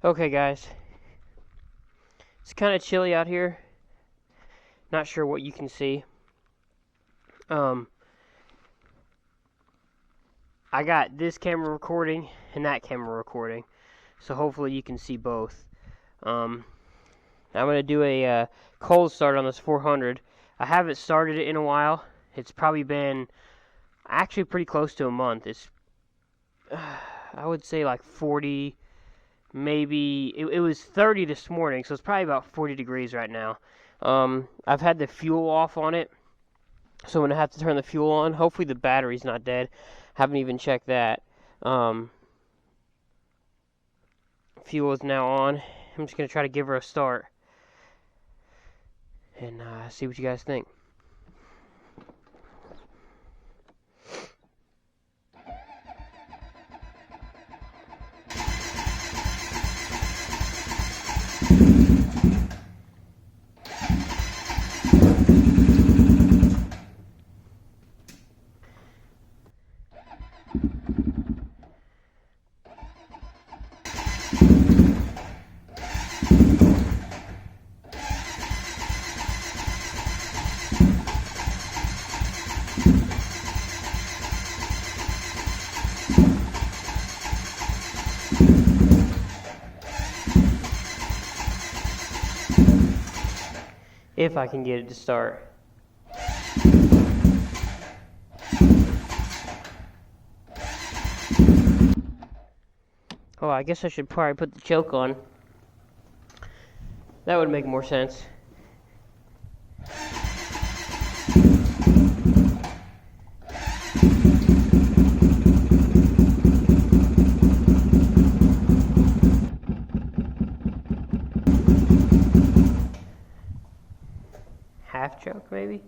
Okay guys, it's kind of chilly out here. Not sure what you can see. I got this camera recording and that camera recording, so hopefully you can see both. I'm gonna do a cold start on this 400. I haven't started it in a while. It's probably been actually pretty close to a month. It's I would say like 40, maybe it was 30 this morning, so it's probably about 40 degrees right now. I've had the fuel off on it, so I'm gonna have to turn the fuel on. Hopefully the battery's not dead. Haven't even checked that. Fuel is now on. I'm just gonna try to give her a start and see what you guys think. If I can get it to start. Oh, I guess I should probably put the choke on. That would make more sense. Half choke, maybe?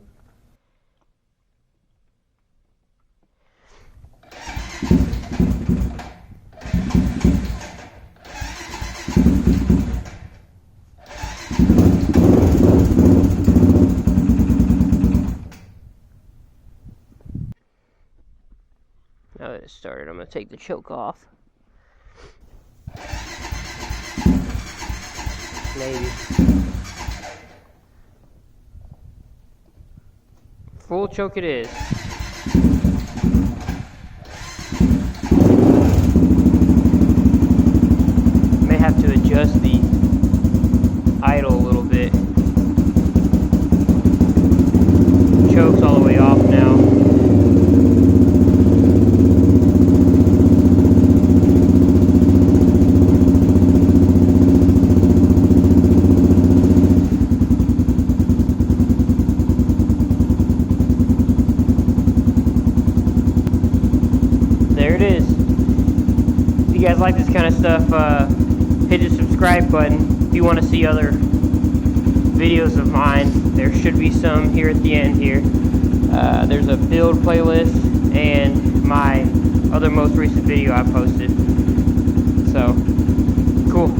Now that it started, I'm going to take the choke off. Maybe. Full choke it is. May have to adjust the idle a little bit. Choke's all the way off now. There it is. If you guys like this kind of stuff, hit the subscribe button. If you want to see other videos of mine, there should be some here at the end here. There's a build playlist and my other most recent video I posted. So, cool.